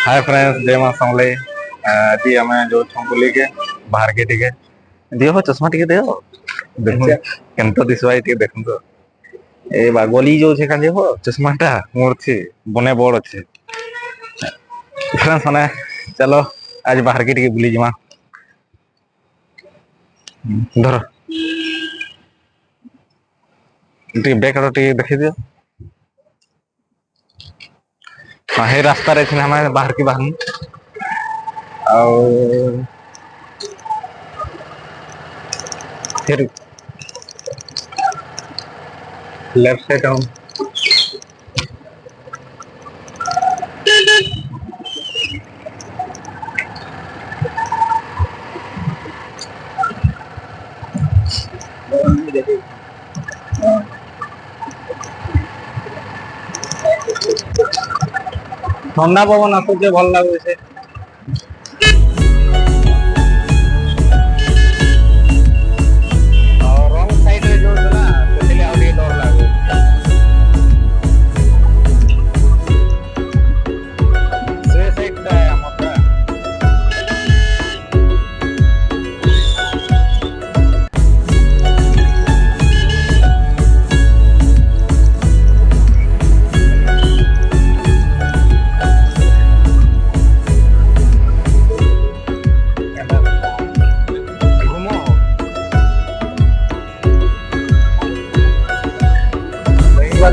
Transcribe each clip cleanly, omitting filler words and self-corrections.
Hi friends, जय मां समले। जी आम जो बुली के बाहर के टिके दियो चश्मा टिके दियो देखो केनतो दिसवा टिके देखो ए बा गोली जो छे का देखो चश्मा टा मोर छे बने बड़ छे फ्रेंड्स माने चलो आज बाहर के टिके बुली जमा धर टिके बैक टिके देखि दियो। हाँ हे रास्ता रे छे हमारे बाहर की बाहर और फिर लेफ्ट साइड हम ठंडा पवन आसुचे भल लागुचे।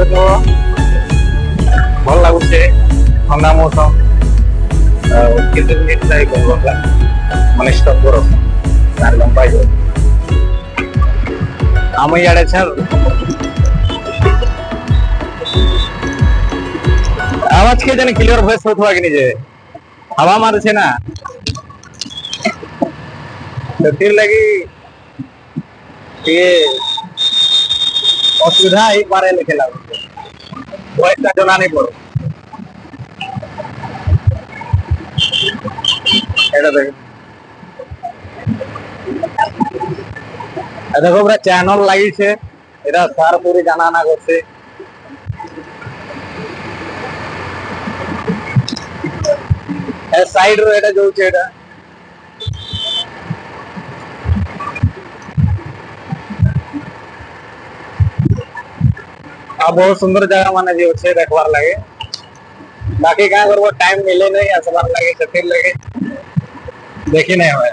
तो भल लगुचे ठंडा मौसम माने स्टॉप करो लंबा आम इे आवाज के जाने क्लियर वॉइस होता कि निजे हवा मारे छे ना तो फिर लगी ये असुविधा एक बार लिखे लागू वॉइस का जना नहीं पड़ो देखो पूरा चैनल लगी छे एरा सार पूरी जाना ना करছে ए साइड रो एटा जो छे एटा बहुत सुंदर जगह माने जो छे देखवार लगे बाकी क्या करबो टाइम मिले नहीं असबार लगे चतिर लगे देखी नहीं हुए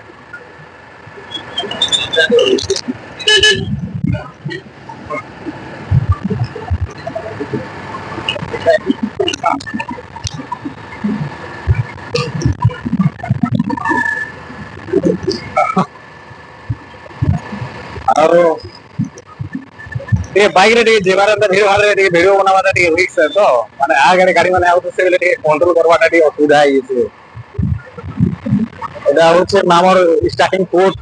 और ये बाइक रे जेबार अंदर भीड़ भाड़ रे वीडियो बनावाटा रिस्क है तो माने आ गाड़ी माने आउट से कंट्रोल करवाटा असुविधा है ये এটা হচ্ছে নামর স্টার্টিং পোর্ট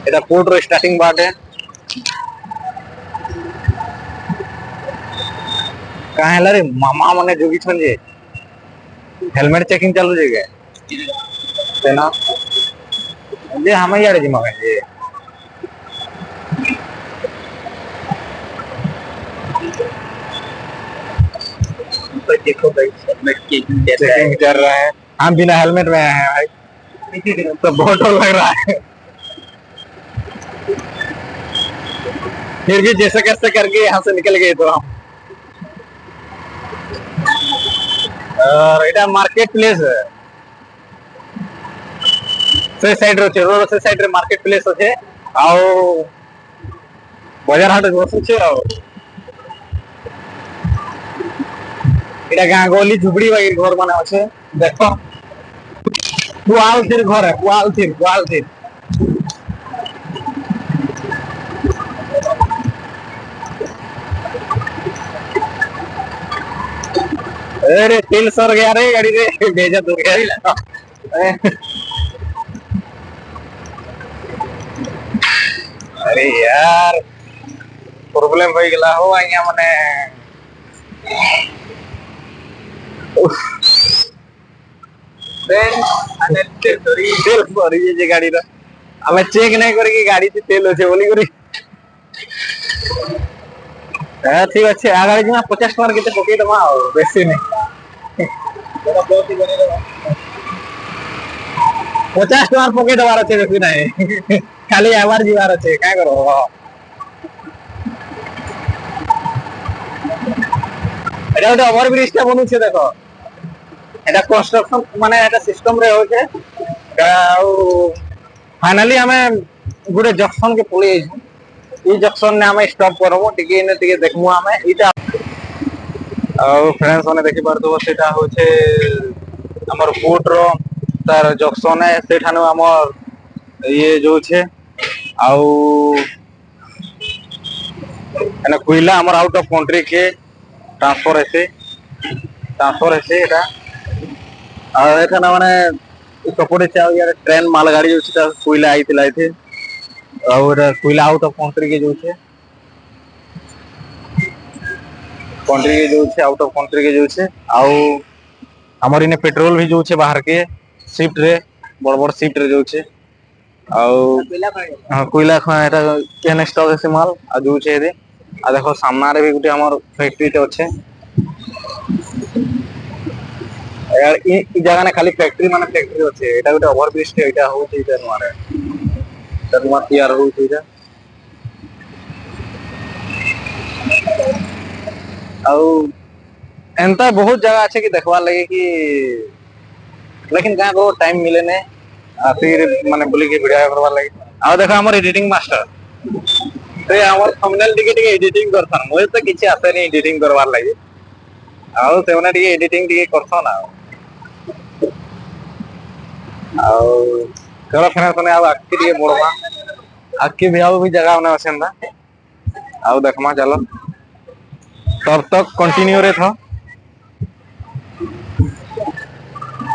এটা পোর্ট रो स्टार्टिंग बाट है कहां है रे मामा माने जोगी छन जे हेलमेट चेकिंग चालू जगह तेना जे हम यार जी मगन जे देखो भाई हेलमेट चेकिंग कर रहा है हम बिना हेलमेट में आए हैं भाई तो बहुत डर लग रहा है फिर भी जैसे कैसे करके यहाँ से निकल गए तो हम और इटा मार्केट प्लेस है से साइड रो छे रोड से साइड रे मार्केट प्लेस होचे आओ बाजार हाट बसु छे आओ इटा गां गोली झुपड़ी वाली घर माने আছে देखो कुआलथिर घर है कुआलथिर अरे तेल सर गया रे गाड़ी रे भेजा तो गया अरे यार प्रॉब्लम हो गला हो आइया माने गाड़ी चेक नहीं करी गाड़ी से तेल अच्छे बोली करी ठीक अच्छे आगे जी 50 टकर के पकई दमा बेसी नहीं 50 टकर पकई दबार अच्छे बेसी नहीं खाली आवार जीवार अच्छे क्या करो এটা গোটে ওভার ব্রিজটা বনুছে দেখো এটা কনস্ট্রাকশন মানে এটা সিস্টেম রে হচ্ছে ଆଉ फाइनाली ଆମେ ଗୋଟେ ଜଙ୍କସନ କେ ପଳେଇ ଆଇଛୁ এই ଜଙ୍କସନ ରେ ଆମେ ଷ୍ଟପ କରବୁ ଟିକେ ଏନେ ଟିକେ ଦେଖମୁ ଆମେ ଏଇଟା ଆଉ फ्रेंड्स ମାନେ ଦେଖି ପାରୁଥିବ ସେଟା ହଉଛି ଆମର କୋର୍ଟ ର ତାର ଜଙ୍କସନ ସେଠାנו ଆମର ଇଏ ଯୋଉଛେ ଆଉ एने कोयला हमर आउट ऑफ कंट्री के ट्रांसफर है एटा और एखाना माने सपोर्ट है यार ट्रेन मालगाड़ी जो छै कोयला आइतिला इथे और कोयला आउट ऑफ कंट्री के जो छै आउट ऑफ कंट्री के जो छै आउ हमर इने पेट्रोल भी जो छै बाहर के शिफ्ट रे बड़ बड़ शिफ्ट रे जो छै आउ कोयला खा एटा केन स्टॉक है माल आ जो छै रे आ देखो सामना रे भी गुटे हमर फैक्ट्री ते अच्छे यार ई जगह ने खाली फैक्ट्री माने फैक्ट्री अच्छे एटा गुटे ओवर ब्रिज ते एटा हो छै एटा नुआरे तनुआ तैयार हो छै एटा आउ एंता बहुत जगह अच्छे कि देखवा लगे कि लेकिन क्या को टाइम मिले ने आ फिर माने बोली के वीडियो करवा लगे आ देखो हमर एडिटिंग मास्टर तो हमर थंबनेल टिके एडिटिंग करथन मोय तो किछि आसे नहीं एडिटिंग करवार लागि आउ सेवना टिके एडिटिंग टिके करथन आउ चलो फ्रेंड्स ने अब आके टिके बोलवा आके भी आउ भी जगह होना असेंदा आउ देखमा चलो तब तक कंटिन्यू रे था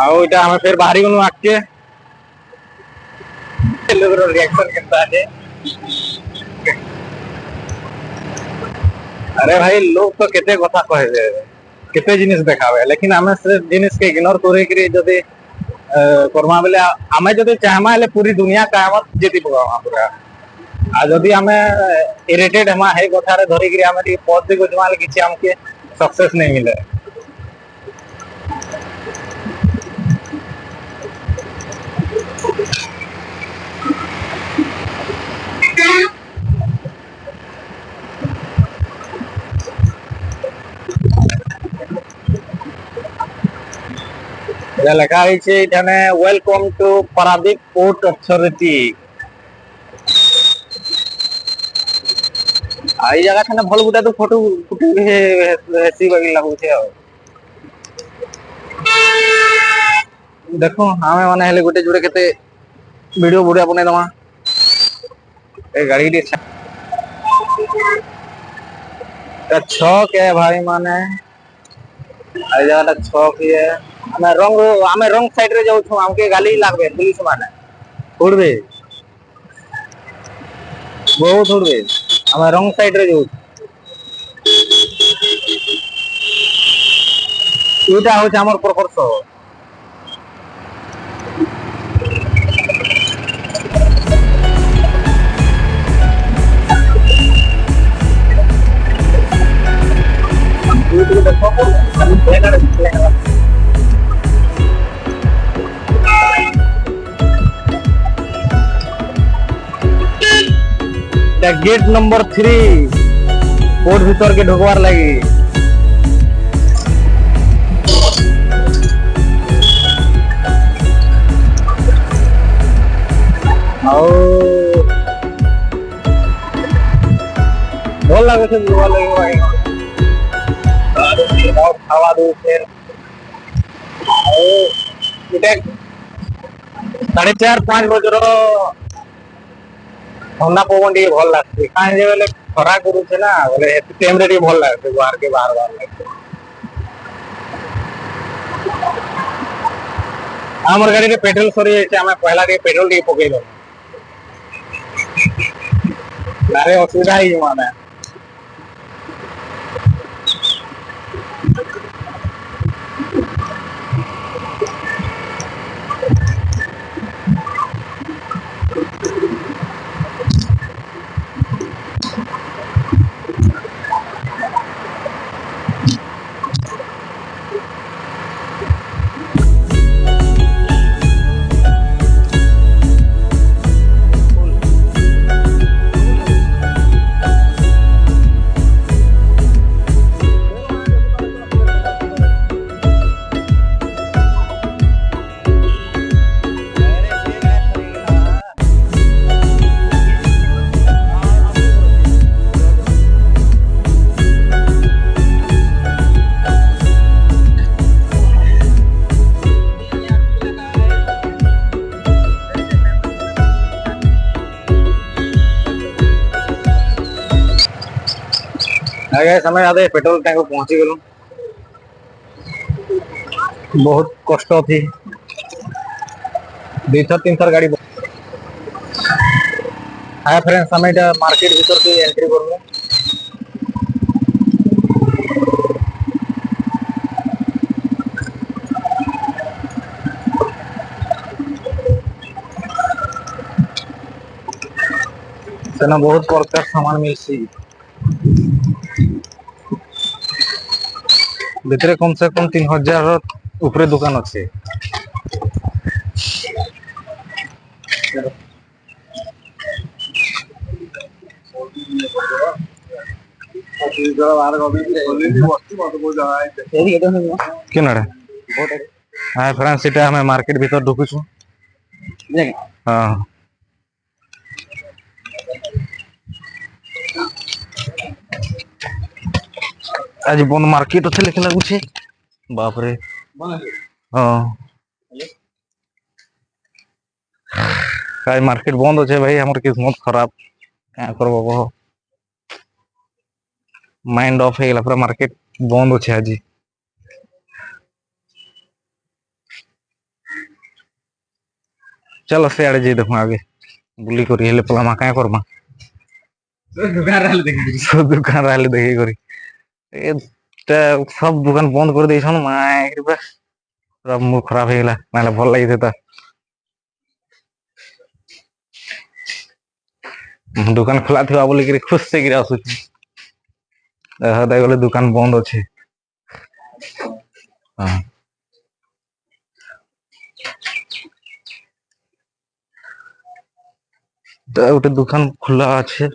आउ इटा हमें फिर बाहरी गनु आके लोग रिएक्शन करता है अरे भाई लोग तो केते कथा कहे केते जिनिस देखावे लेकिन हमें से जिनिस के इग्नोर करे कि जदि करमा बेले हमें जदि चाहमा ले पूरी दुनिया कायमत जेति पगावा पूरा आ जदि हमें इरिटेट हमा है कथा रे धरि कि हमें पद दे गुजमाल किछि हमके सक्सेस नहीं मिले लिखा welcome to Paradip port authority आई जगह थे भल गुटा तो फोटो हेसी बागी लगुचे देखो हमें माने हेले गुटे जुड़े केते वीडियो बुढ़िया बने दमा ए गाड़ी टी छक है भाई माने आई जगह छक है हमें रंग साइड रे जाऊ हमके गाली लागबे पुलिस माने उड़बे बहुत उड़बे हमें रंग साइड रे जाऊ एटा हो हमर प्रकर्ष गेट नंबर 3 कोर्ट भीतर के ढुकवार लगी भल लगे भाई खावा दो फिर 4:30-5 बजे ठंडा पवन टे भल लगते कहीं बोले खरा करुचे ना बोले टाइम रे भल लगते बाहर के बाहर लगते हमर गाड़ी रे पेट्रोल सरी जाइए हमें पहला टे पेट्रोल टे पकई दो नारे असुविधा ही माने आगे समय आदे पेट्रोल टैंक पहुंची गलु बहुत कष्ट थी 2 थर 3 थर गाड़ी हाय फ्रेंड्स हमें मार्केट भीतर के एंट्री करूँ सेना बहुत प्रकार सामान मिलसी भीतर कम से कम 3000 ऊपर दुकान अच्छे हाय फ्रेंड्स इटा हमें मार्केट भीतर ढुकुछु हाँ आज बंद मार्केट अच्छे लेके लगुचे बाप रे हाँ आज मार्केट बंद अच्छे भाई हमर किस्मत खराब क्या करबो माइंड ऑफ है पूरा मार्केट बंद अच्छे आज चलो से आड़े जी देखो आगे बुली करी हेले पलामा क्या करमा दुकान रहले देखी करी ए सब दुकान बंद कर देछन माय पूरा मूड खराब हो गला नाले भल लगी था दुकान खुला थी बोलिक खुश से गिरा आसुची गले दुकान बंद अच्छे हाँ तो गोटे दुकान खुला अच्छे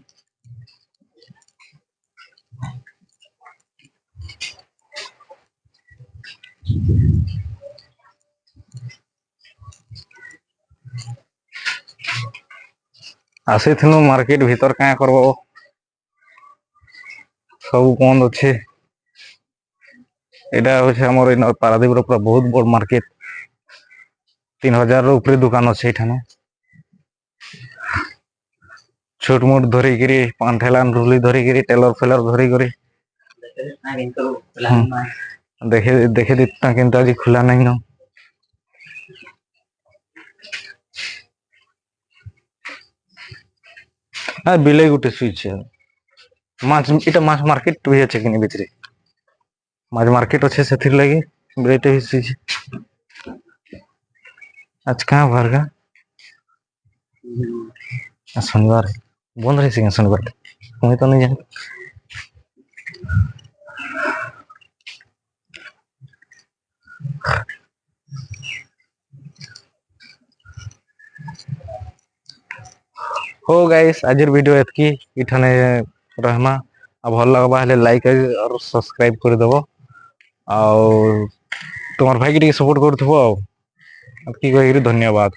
आसी थी मार्केट भीतर क्या करबो सब बंद अच्छे यहाँ हमारे पारादीप पूरा बहुत बड़ मार्केट 3000 ऊपर दुकान अच्छे ठाने छोट मोट धरिकी पान ठेलान रुली धरिकी टेलर फेलर धरिकी देखे देखे दिता किंतु आज खुला नहीं न बिले गुटे सुईचे माछ इटा माछ मार्केट भी अच्छे कि भितरे माछ मार्केट अच्छे से लगे बिलेटे भी सुईचे आज कहाँ भरगा शनिवार बंद रही शनिवार तुम्हें तो नहीं जाने हो गाइस आज वीडियो एतकी इठाने रहमा अब भल लगवा हेले लाइक और सब्सक्राइब कर देबो और तुम्हार भाई की सपोर्ट करथबो की कहि धन्यवाद।